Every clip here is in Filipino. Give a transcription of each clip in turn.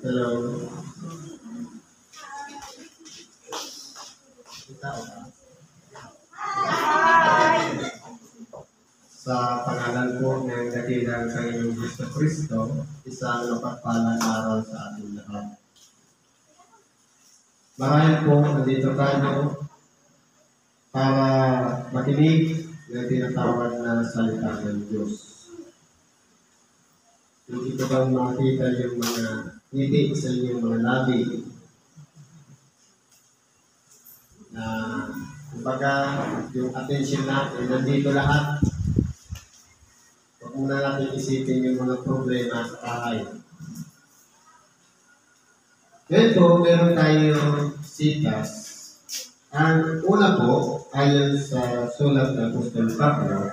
Hello. Sa pangalan po ng dakilang Panginoong Hesus Kristo, isang mapagpalang araw sa ating lahat. Marahil po nandito tayo para makinig ng tinatawag na salita ng Diyos. Hindi ko bang makita yung mga ngiti sa inyong mga labi na kumbaga yung attention natin nandito lahat. Huwag muna natin isipin yung mga problema sa bahay. Ngayon po, meron tayong sitas. Ang una po, ayon sa sulat ng Apostol Pablo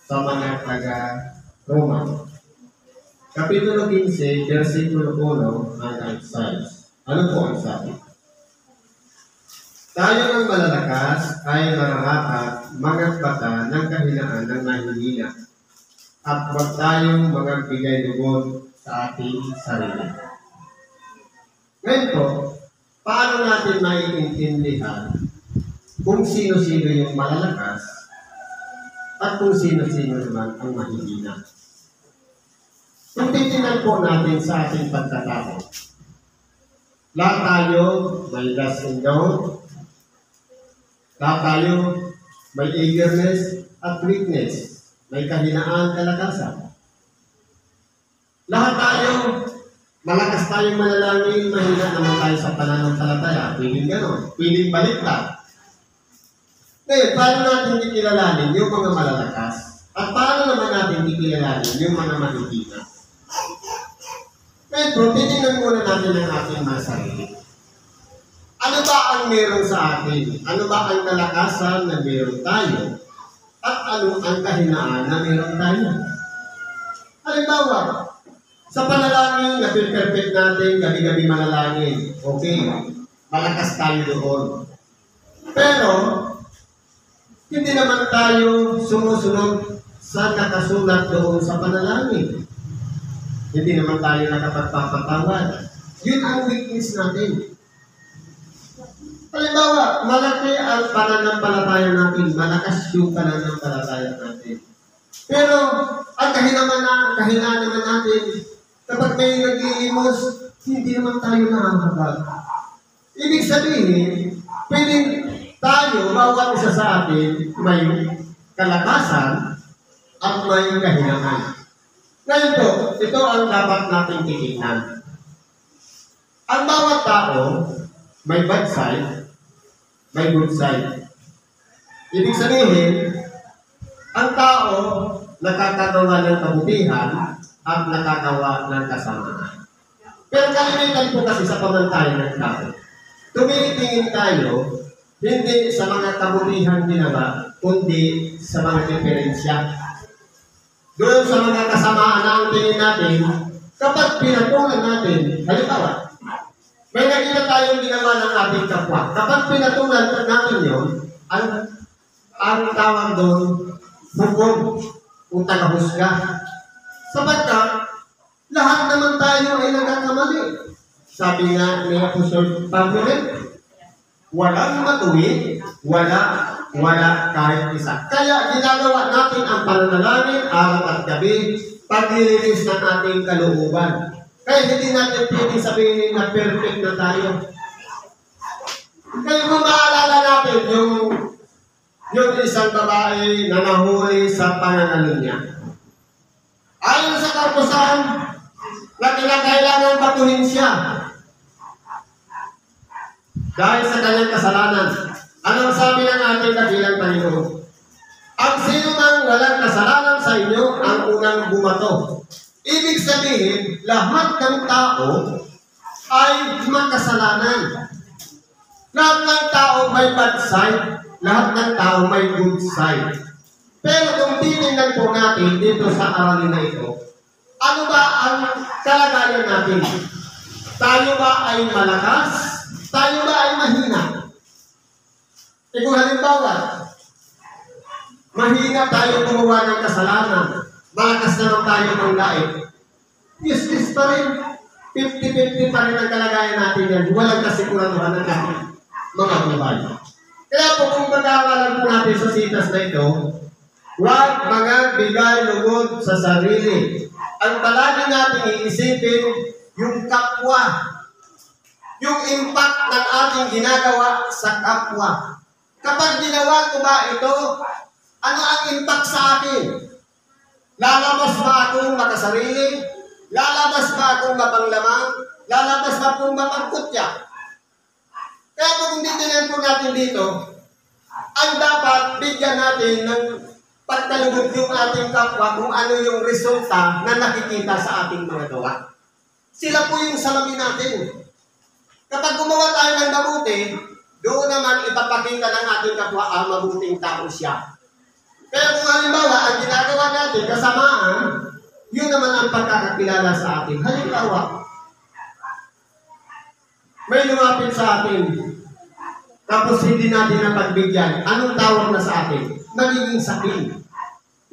sa mga taga-Roma. Kapitulo 15, versikulo 1 hanggang 6. Ano po ang sabi? Tayo ng malalakas ay mararapat magagbata ng kahinaan ng mahihina at huwag tayong magbigay lugod sa ating sarili. Ngayon po, paano natin maiintindihan kung sino-sino yung malalakas at kung sino-sino naman ang mahihina? Kung titingnan po natin sa ating pagkatao, lahat tayo may last and down, lahat tayo may eagerness at weakness, may kahinaan, kalakasan. Lahat tayo, malakas tayong manalangin, mahina naman tayo sa pananampalataya. Piling ganon, piling baliktad. Ngayon, paano natin kikilalanin yung mga malalakas? At paano naman natin kikilalanin yung mga mahihina? Ngayon po, titingnan muna natin ang ating mga sarili. Ano ba ang meron sa atin? Ano ba ang kalakasan na meron tayo? At ano ang kahinaan na meron tayo? Halimbawa, sa panalangin na perfect natin, gabi-gabi manalangin. Okay, malakas tayo doon. Pero, hindi naman tayo sumusunod sa nakasulat doon sa panalangin. Hindi naman tayo nakapagpapatawad. Yun ang weakness natin. Halimbawa, malaki ang pananampalataya natin, malakas yung pananampalataya natin. Pero, ang kahinaan naman natin, kapag may nag-iimos, hindi naman tayo nakakabag. Ibig sabihin, pwedeng tayo, bawat isa sa atin, may kalakasan at may kahinaan. Ngayon po, ito ang dapat nating titignan. Ang bawat tao, may bad side, may good side. Ibig sabihin, ang tao nakakagawa ng kabutihan at nakagawa ng kasamaan. Pero kalimitan po kasi sa pamantayan ng tao, tumitingin tayo hindi sa mga kabutihan ginawa, kundi sa mga diferensya. Doon sa mga kasamaan na ang tingin natin, kapag pinatungan natin, halimbawa, may nakita tayong ginawa ng ating kapwa. Kapag pinatungan natin yun, ang tawag doon, hukom o tagahusga. Sapagkat, lahat naman tayo ay nagkakamali. Sabi nga ni Apostol Pablo, walang matuwid, wala kahit isa. Kaya ginagawa natin ang pananalangin araw at gabi, paglilinis ng ating kalooban. Kaya hindi natin pwedeng sabihin na perfect na tayo. Kaya kung maalala natin yung isang babae na nahuli sa pananalo niya. Ayon sa kautusan na kinakailangan patuhin siya dahil sa kanyang kasalanan. Anong sabi ng ating dakilang Panginoon? Ang sino mang walang kasalanan sa inyo ang unang bumato. Ibig sabihin, lahat ng tao ay makasalanan. Lahat ng tao may bad side, lahat ng tao may good side. Pero kung titingnan po natin dito sa aralin na ito, ano ba ang kalagayan natin? Tayo ba ay malakas? Tayo ba ay mahina? Kung halimbawa, mahina tayo gumawa ng kasalanan, malakas naman tayo ng lait, useless pa rin. 50-50 pa rin ang kalagayan natin yan. Walang kasiguraduhan ng ating mga buhay. Kaya po kung pag-aaralan po natin sa sitas na ito, huwag mga bigay lugod sa sarili. Ang palagi natin iisipin, yung kapwa. Yung impact ng ating ginagawa sa kapwa. Kapag ginawa ko ba ito, ano ang impact sa akin? Lalabas ba akong makasarili? Lalabas ba akong mapanglamang? Lalabas ba akong mapangkutya? Kaya kung titingnan po natin dito, ang dapat bigyan natin ng pagkalugod yung ating kapwa kung ano yung resulta na nakikita sa ating mga gawa. Sila po yung salamin natin. Kapag gumawa tayo ng mabuti, doon naman ipapakita ng ating kapwa ang mabuting tao siya. Kaya kung halimbawa, ang ginagawa natin, kasamaan, yun naman ang pagkakakilala sa atin. Halimbawa, may lumapit sa atin, tapos hindi natin napagbigyan. Anong tawag na sa atin? Magiging sakin.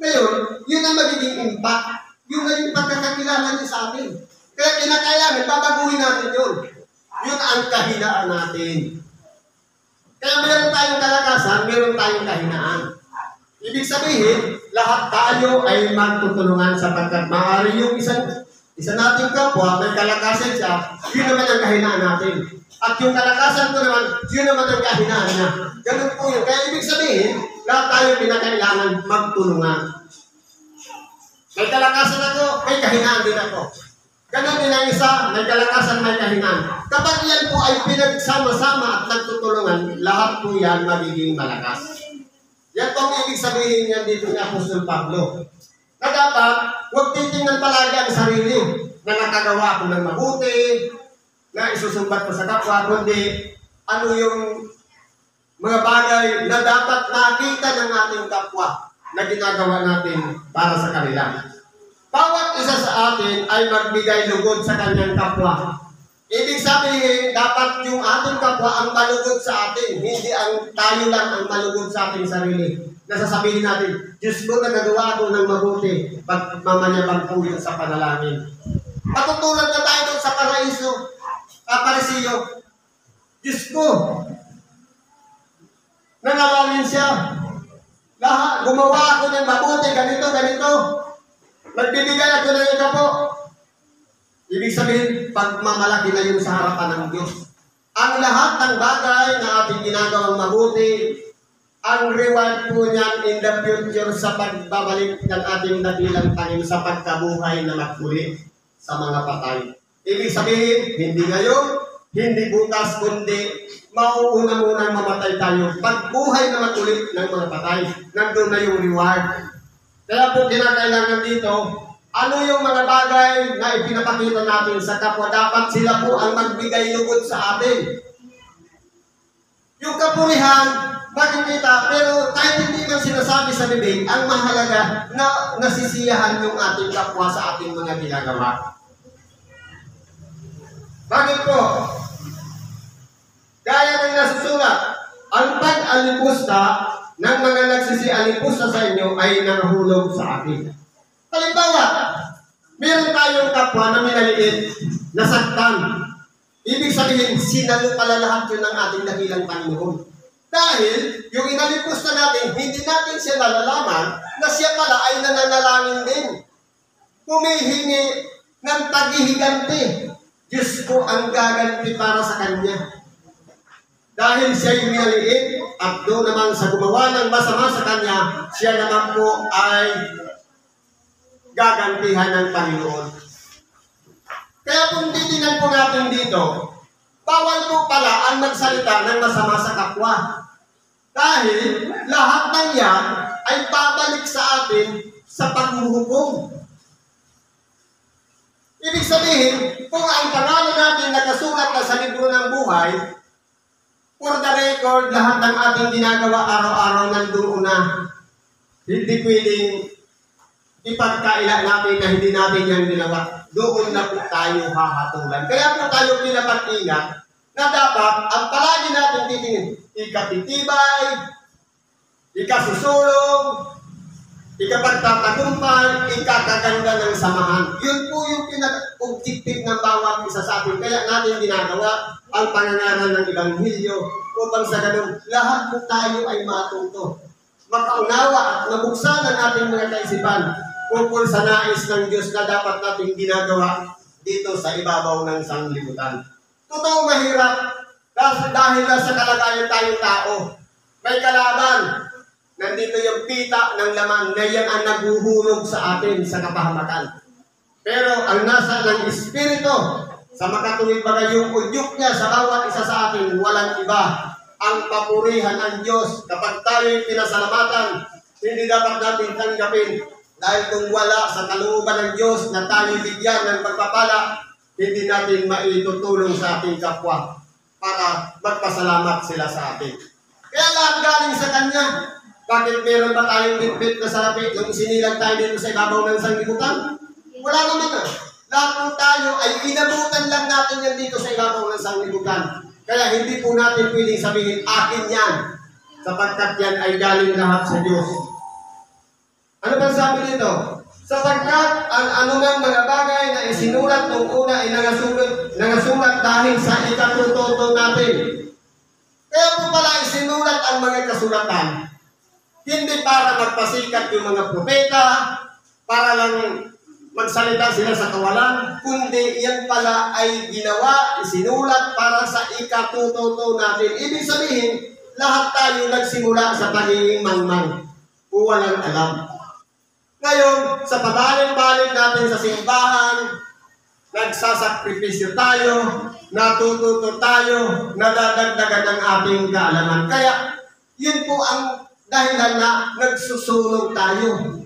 Ngayon, yun ang magiging impact. Yun na yung pagkakakilala niya sa atin. Kaya kinakailangan, babaguhin natin yun. Yun ang kahinaan natin. Kaya meron tayong kalakasan, meron tayong kahinaan. Ibig sabihin, lahat tayo ay magtutulungan sapagkat maaari yung isa nating kapwa, may kalakasan siya, yun naman ang kahinaan natin. At yung kalakasan ko naman, yun naman ang kahinaan niya. Ganun po yun. Kaya ibig sabihin, lahat tayo pinakailangan magtulungan. May kalakasan ako, may kahinaan din ako. Ganun din ang isa, may kalakasan, may kahinaan. Kapag yan po ay pinagsama-sama at nagtutulungan, lahat po yan magiging malakas. Yan po ang ibig sabihin niya dito ni Apostol Pablo. Na dapat, huwag titingnan palagi ang sarili na nakagawa ko ng mabuti, na isusumbat ko sa kapwa, kundi ano yung mga bagay na dapat nakita ng ating kapwa na ginagawa natin para sa kanila. Bawat isa sa atin ay magbigay lugod sa kanyang kapwa. Ibig sabihin, dapat yung ating kapwa ang malugod sa atin, hindi ang tayo lang ang malugod sa ating sarili. Nasasabihin natin, Diyos ko, nagagawa ko ng mabuti, pagmamanyabang po yun sa panalangin. Matutulad na tayo doon sa Parisiyo. Diyos ko, nanalangin siya. Lahat, gumawa ako ng mabuti, ganito. Nagbibigay ako ng ika po. Ibig sabihin, pagmamalaki na yun sa harapan ng Diyos. Ang lahat ng bagay na ating ginagawang mabuti, ang reward po niyan in the future sa pagbabalik ng ating dakilang tanim sa pagkabuhay na magpuli sa mga patay. Ibig sabihin, hindi ngayon, hindi bukas, kundi mauuna muna mamatay tayo. Pagbuhay na magpuli ng mga patay, nandun na yung reward. Kaya po kinakailangan dito, ano yung mga bagay na ipinapakita natin sa kapwa? Dapat sila po ang magbigay lugod sa atin. Yung kapurihan, makikita, pero kahit hindi man sinasabi sa bibig, ang mahalaga na nasisiyahan yung ating kapwa sa ating mga ginagawa. Bakit po? Gaya ng nasusulat, ang pag-alipusta ng mga nagsisialipusta sa inyo ay nahulog sa akin. Halimbawa, meron tayong kapwa na minaliit, nasaktan. Ibig sabihin, sinalo pala lahat yun ng ating dakilang Panginoon. Dahil, yung inalipusta natin, hindi natin siya nalalaman na siya pala ay nananalangin din. Humihingi ng paghihiganti. Diyos ko ang gaganti para sa Kanya. Dahil siya yung minaliit, at doon naman sa gumawa ng masama sa Kanya, siya naman po ay gagantihan ng Panginoon. Kaya kung titingnan po natin dito, bawal po pala ang magsalita ng masama sa kapwa. Dahil lahat ng yan ay babalik sa atin sa paghuhukom. Ibig sabihin, kung ang pangalan natin nakasulat na sa libro ng buhay, for the record, lahat ng ating ginagawa araw-araw nandoon na. Hindi pwedeng ipagkaila natin na hindi natin yan ginawa. Doon na po tayo hahatulan. Kaya po tayo pinapag-ingat na dapat ang palagi natin titingin, ikatitibay, ikasusulong, ikapagtatagumpay, ikakaganda ng samahan. Yun po yung pinag-objective ng bawat isa sa atin. Kaya natin ginagawa ang pangangaral ng Ebanghelyo upang sa ganun, lahat po tayo ay matuto. Makaunawa at mabuksan ang ating mga kaisipan ukol sa nais ng Diyos na dapat natin ginagawa dito sa ibabaw ng sanglibutan. Totoo mahirap dahil sa kalagayan tayong tao. May kalaban. Nandito yung pita ng laman na yan ang naguhulog sa atin sa kapahamakan. Pero ang nasa ng Espiritu, sa makatuwid bagay yung udyok niya sa bawat isa sa atin, walang iba. Ang papurihan ng Diyos. Kapag tayo'y pinasalamatan, hindi dapat natin tanggapin. Dahil kung wala sa kalooban ng Diyos na tayo bigyan ng pagpapala, hindi natin maitutulong sa ating kapwa para magpasalamat sila sa atin. Kaya lahat galing sa Kanya. Bakit meron ba tayong bitbit na salapi nung isinilang tayo dito sa ibabaw ng sanglibutan? Wala naman na. Lahat po tayo ay inabutan lang natin yan dito sa ibabaw ng sanglibutan. Kaya hindi po natin pwedeng sabihin, akin yan. Sapagkat yan ay galing lahat sa Diyos. Ano bang sabi dito? Sapagkat ang anumang mga bagay na isinulat nung una ay nangasulat dahil sa ikatututo natin. Kaya po pala isinulat ang mga kasulatan. Hindi para magpasikat yung mga propeta, para lang magsalita sila sa kawalan, kundi yan pala ay ginawa, isinulat para sa ikatututo natin. Ibig sabihin, lahat tayo nagsimula sa pagiging mangmang o walang alam. Ngayon, sa pabalik-balik natin sa simbahan, nagsasakripisyo tayo, natututo tayo, nadadagdagan ang ating kaalaman. Kaya, yun po ang dahilan na nagsusunog tayo.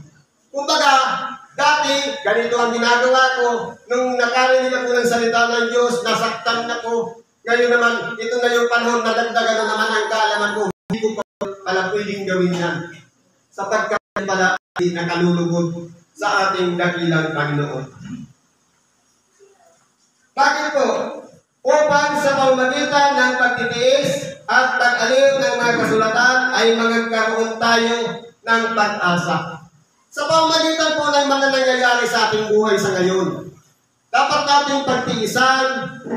Kumbaga, dati, ganito ang ginagawa ko. Nung nakarinig ako ng salita ng Diyos, nasaktan ako. Ngayon naman, ito na yung panahon na dagdagan na naman ang kaalaman ko. Hindi ko pa pala pwedeng gawin yan. Sapagkat pala ay nakalulugod sa ating dakilang Panginoon. Bakit po? Upang sa pamamagitan ng pagtitiis at pag-aliw ng mga kasulatan ay magkaroon tayo ng pag-asa. Sa pamamagitan po ng mga nangyayari sa ating buhay sa ngayon, dapat nating pagtiisan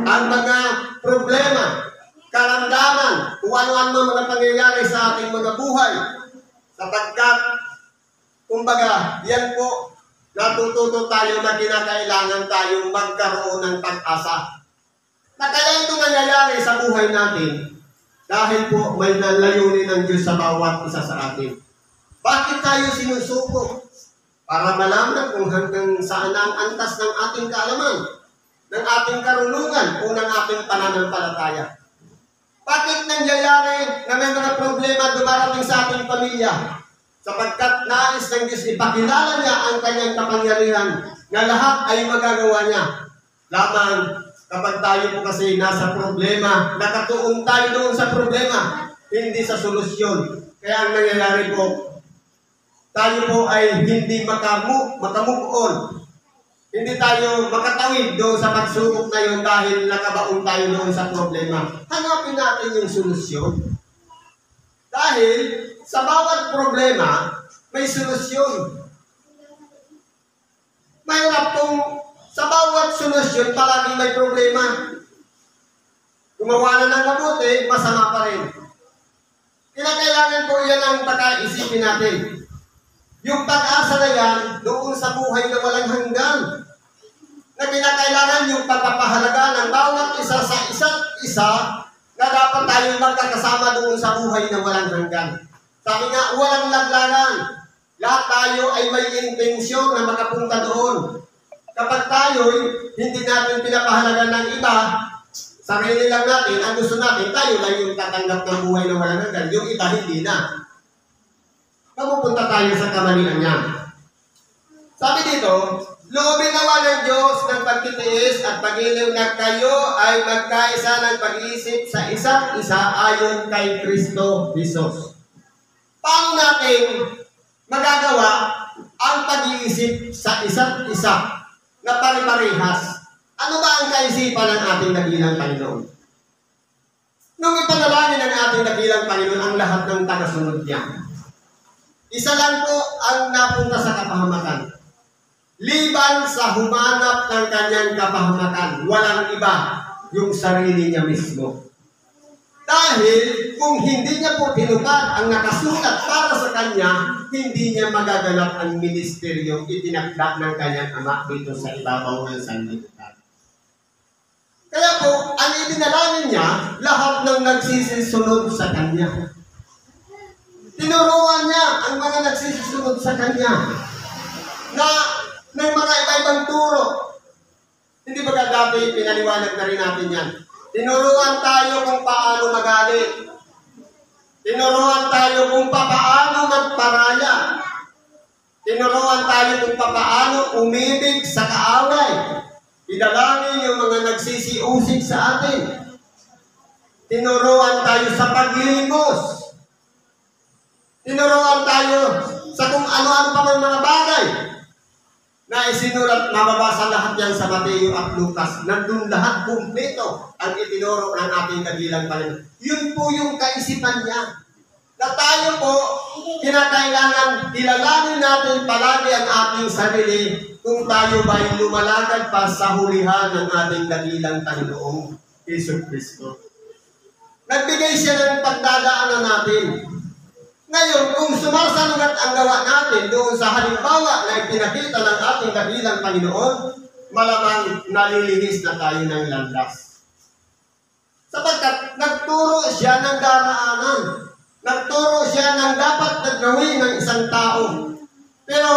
ang mga problema, karamdaman, kung ano-ano mga pangyayari sa ating mga buhay. Sapagkat, kumbaga, yan po, natututo tayo na kinakailangan tayong magkaroon ng pag-asa. Na kaya ito nangyayari sa buhay natin dahil po may nalayunin ng Diyos sa bawat isa sa atin. Bakit tayo sinusubok? Para malaman kung hanggang saan ang antas ng ating kaalaman, ng ating karunungan o ng ating pananampalataya. Bakit nangyayari na may mga problema dumarating sa ating pamilya? Sapagkat nais ng Diyos ipakilala niya ang kanyang kapangyarihan na lahat ay magagawa niya. Lamang kapag tayo po kasi nasa problema, nakatuon tayo doon sa problema, hindi sa solusyon. Kaya ang nangyayari po, tayo po ay hindi makamove on. Hindi tayo makatawid doon sa pagsubok na yun dahil nakabaon tayo doon sa problema. Hanapin natin yung solusyon. Dahil sa bawat problema, may solusyon. Mahirap kung sa bawat solusyon, palagi may problema. Gumawa na ng mabuti, masama pa rin. Kinakailangan po yan ang pagkaisipin natin. Yung pag-asa na yan, doon sa buhay na walang hanggan. Na kinakailangan yung pagpapahalaga ng bawat isa sa isa't isa na dapat tayong magkakasama doon sa buhay na walang hanggan. Sabi nga, walang laglagan. Lahat tayo ay may intensyon na makapunta doon. Kapag tayo'y hindi natin pinapahalagan ng iba, sarili lang natin, ang gusto natin, tayo lang yung tatanggap ng buhay na walang hanggan. Yung iba, hindi na. Mapupunta tayo sa kamalian niya. Sabi dito, loobin nawa ng Diyos ng pagtitiis at pag-iliw na kayo ay magkaisa ng pag-iisip sa isa't isa ayon kay Kristo Jesus. Paano natin magagawa ang pag-iisip sa isa't isa na pare-parehas? Ano ba ang kaisipan ng ating dakilang Panginoon? Nung ipanalangin ng ating dakilang Panginoon ang lahat ng tagasunod niya, Isa lang po ang napunta sa kapahamakan. Liban sa humanap ng kanyang kapahamakan, walang iba, yung sarili niya mismo. Dahil kung hindi niya po tinupad ang nakasulat para sa kanya, hindi niya magaganap ang ministeryong itinakda ng kanyang ama dito sa ibabaw ng sanlibutan. Kaya po, ang ibinalangin niya, lahat ng nagsisisunod sa kanya. Tinuruan niya ang mga nagsisisunod sa kanya na ng mga iba-ibang turo. Hindi ba dati pinaliwanag na rin natin yan? Tinuruan tayo kung paano magalit. Tinuruan tayo kung paano magparaya. Tinuruan tayo kung paano umibig sa kaaway. Idalangin yung mga nagsisiusig sa atin. Tinuruan tayo sa paglimos. Tinuruan tayo sa kung ano-ano pa mga bagay na isinulat, mababasa lahat yan sa Mateo at Lucas. Nandun lahat kumpleto ang itinuro ng ating dakilang Panginoon. Yun po yung kaisipan niya. Na tayo po, kinakailangan kilalanin natin palagi ang ating sarili kung tayo ba'y lumalakad pa sa hulihan ng ating dakilang Panginoong Jesucristo. Nagbigay siya ng pagdadaanan natin. Ngayon, kung sumasalugat ang gawa natin doon sa halimbawa na ipinakita ng ating dakilang Panginoon, malamang nalilihis na tayo ng landas. Sapagkat nagturo siya ng daraanan. Nagturo siya ng dapat na gawin ng isang tao. Pero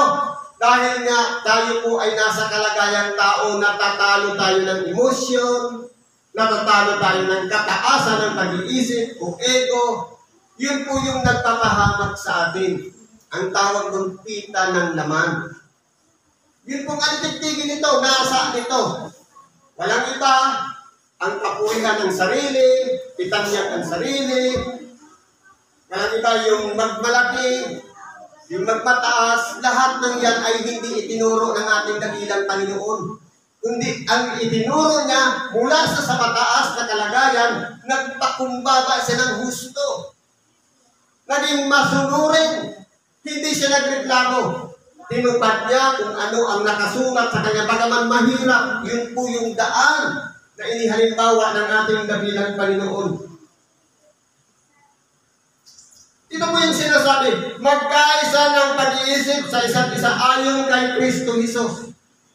dahil nga tayo po ay nasa kalagayang tao, natatalo tayo ng emosyon, natatalo tayo ng kataasan ng pag-iisip o ego, yun po yung nagpapahamak sa atin. Ang tawag ng pita ng laman. Yun pong alitigtigin nito, nasa nito. Walang iba, ang kapurihan ng sarili, pitanyak ang sarili. Walang iba yung magmalaki, yung magmataas. Lahat ng yan ay hindi itinuro ng ating dakilang Panginoon. Kundi ang itinuro niya mula sa mataas na kalagayan, nagpakumbaba siya ng husto. Naging masunurin, hindi siya nagreklamo. Tinupad niya kung ano ang nakasulat sa kanya. Bagaman mahirap, yun po yung daan na inihalimbawa ng ating dakilang Panginoon. Ito po yung sinasabi, magkaisa ng pag-iisip sa isa't isa ayon kay Kristo Jesus.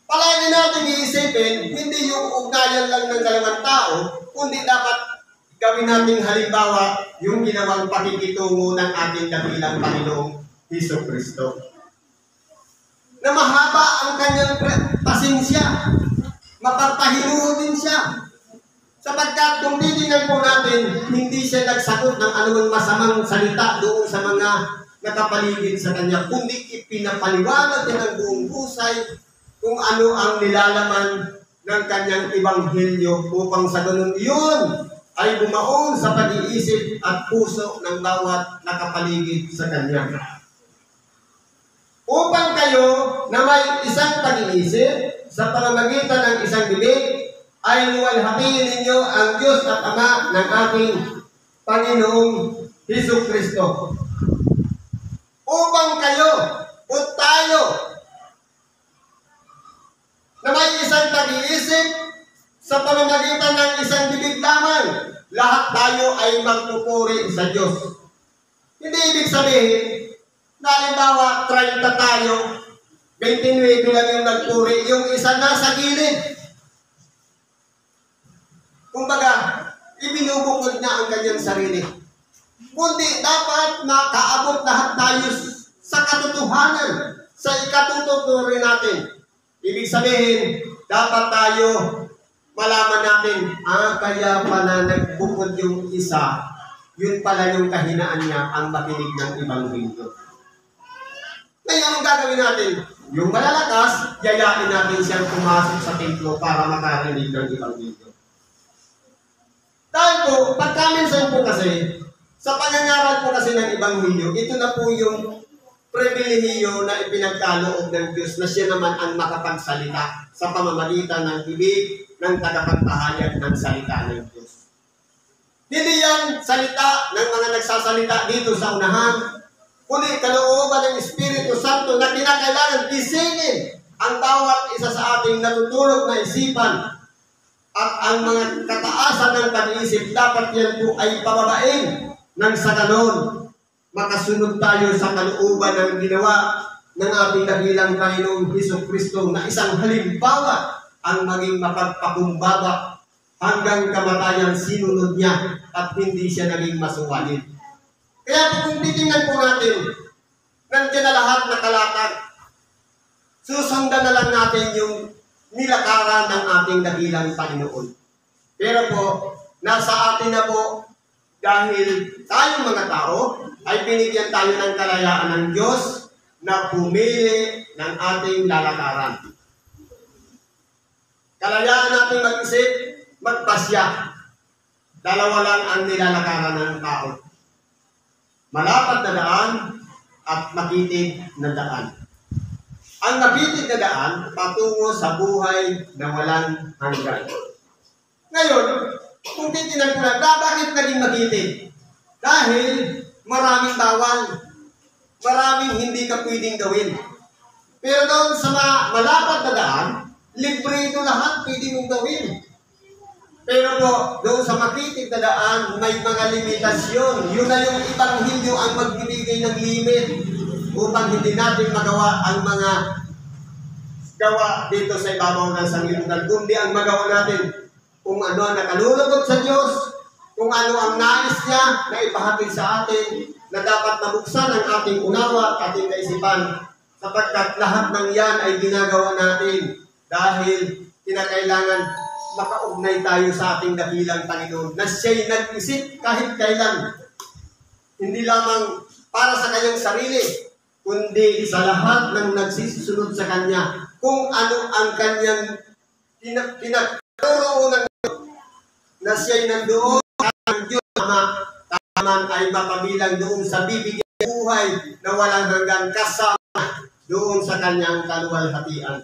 Palagi natin iisipin, hindi yung ugnayan lang ng dalawang tao, kundi dapat gawin nating halimbawa yung ginawang pakikitungo ng ating dakilang Panginoong Jesucristo. Na mahaba ang kanyang pasensya, mapagpahinuho din siya. Sapagkat kung titingnan po natin, hindi siya nagsagot ng anumang masamang salita doon sa mga nakapaligid sa kanya, kundi ipinapaliwanag niya ng buong husay kung ano ang nilalaman ng kanyang ebanghelyo upang sa ganun iyon ay bumaon sa pag-iisip at puso ng bawat nakapaligid sa kanya. Upang kayo na may isang pag-iisip sa pamamagitan ng isang bibig, ay luwalhatiin ninyo ang Diyos at Ama ng ating Panginoong Jesucristo. Upang kayo o tayo na may isang pag-iisip sa pamamagitan ng isang bibig lamang, lahat tayo ay magpupuri sa Diyos. Hindi ibig sabihin, na halimbawa, 30 tayo, 29 lang yung nagpuri, yung isa nasa gilid. Kumbaga, ibinubukod niya ang kanyang sarili. Kundi dapat makaabot lahat tayo sa katotohanan, sa ikatututuloy natin. Ibig sabihin, dapat tayo malaman natin, kaya pala nagbukod yung isa, yun pala yung kahinaan niya ang makinig ng ebanghelyo. Ngayon, ang gagawin natin, yung malalakas, yayain natin siyang pumasok sa templo para makarinig ng ebanghelyo. Dahil po, pagkaminsan po kasi, sa pangangaral po kasi ng ebanghelyo, ito na po yung pribilehiyo na ipinagkaloob ng Diyos na siya naman ang makapagsalita sa pamamagitan ng bibig ng tagapagpahayag ng salita ng Diyos. Hindi yan salita ng mga nagsasalita dito sa unahan. kundi kalooban ng Espiritu Santo na kinakailangan gisingin ang bawat isa sa ating natutulog na isipan. At ang mga kataasan ng pag-iisip, dapat yan po ay pababain nang sa ganon makasunod tayo sa kalooban ng ginawa ng ating dakilang Panginoong Hesukristo na isang halimbawa ang maging mapagpakumbaba hanggang kamatayan sinunod niya at hindi siya naging masuwalit. Kaya kung titingnan po natin, nandiyan na lahat na kalatag. Susundan na lang natin yung nilakaran ng ating dakilang Panginoon. Pero po, nasa atin na po, dahil tayong mga tao ay binigyan tayo ng kalayaan ng Diyos na pumili ng ating lalakaran. Kalayaan natin mag-isip, magpasya. Dalawa lang ang nilalakaran ng tao. Malapad na daan at makitid na daan. Ang makitid na daan patungo sa buhay na walang hanggan. Ngayon, kung titignan ko lang, bakit naging makitid? Dahil maraming bawal, maraming hindi ka pwedeng gawin. Pero doon sa malapad na daan, libre ito lahat pwedeng mong gawin. Pero po, doon sa makitid na daan, may mga limitasyon. Yun na yung Ebanghelyo ang magbibigay ng limit upang hindi natin magawa ang mga gawa dito sa ibabaw ng sanglibutan. Kundi ang magawa natin kung ano ang nakalulugod sa Diyos, kung ano ang nais niya na ipahatid sa atin, na dapat mabuksan ang ating unawa at ating kaisipan, sapagkat lahat ng yan ay ginagawa natin dahil kinakailangan makaugnay tayo sa ating dakilang Panginoon na siya'y nag-isip kahit kailan. Hindi lamang para sa kanyang sarili, kundi sa lahat ng nagsisusunod sa kanya. Kung ano ang kanyang pinagturuan na siya'y nandoon ang Diyos taman ay mapabilang doon sa bibigyan buhay na walang hanggan kasama doon sa kanyang kaluwalhatian.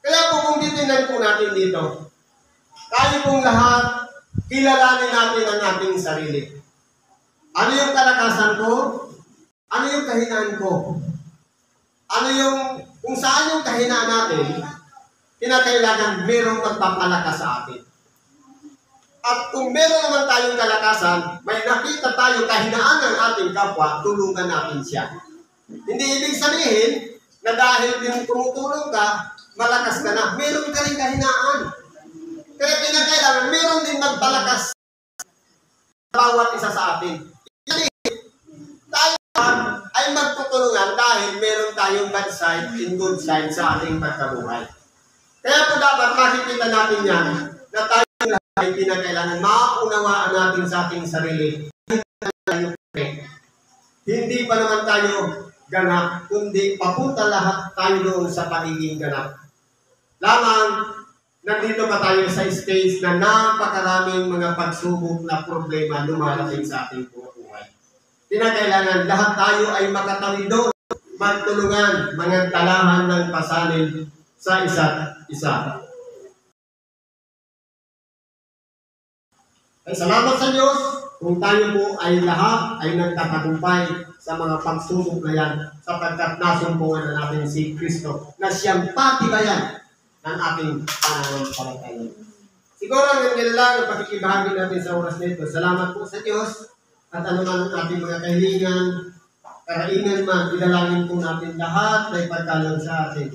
Kaya po kung titingnan po natin dito, tayo pong lahat, kilalanin natin ang ating sarili. Ano yung kalakasan ko? Ano yung kahinaan ko? Ano yung, kung saan yung kahinaan natin, kinakailangan merong magpapalakas sa atin. At kung meron naman tayong kalakasan, may nakita tayo kahinaan ng ating kapwa, tulungan natin siya. Hindi ibig sabihin na dahil din tumutulong ka, malakas ka na. Meron ka rin kahinaan. Kaya kinakailangan, meron din magpalakas sa bawat isa sa atin. Tayo ay magtutulungan dahil meron tayong bad side and good side sa ating pagkabuhay. Kaya po dapat makikita natin yan na tayo ay kinakailangan maunawaan natin sa ating sarili. Hindi pa naman tayo ganap, kundi papunta lahat tayo doon sa pagiging ganap. Lamang, nandito pa tayo sa stage na napakaraming mga pagsubok na problema lumalating sa ating buhay. Kinakailangan lahat tayo ay makatawid doon, magtulungan, mga talahan ng pasanin sa isa't isa. Ay salamat sa Diyos kung tayo po ay lahat ay nagtatagumpay sa mga pagsubok na yan sapagkat nasumpungan na natin si Kristo na siyang patibayan ng ating pananampalataya. Siguro ang ganyan lang ang pakikibahagi natin sa oras nito. Salamat po sa Diyos at anuman ang ating mga kahilingan, karaingan man, idalangin po natin lahat na ipagkaloob sa atin.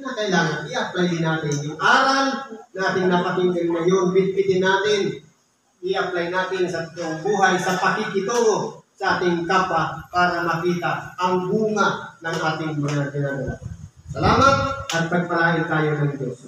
Kailangan i-apply din natin yung aral na ating napakinggan ngayon, bitbitin natin, i-apply natin sa itong buhay, sa pakikitungo sa ating kapwa para makita ang bunga ng ating mga ginagawa. Salamat at pagpalain tayo ng Diyos.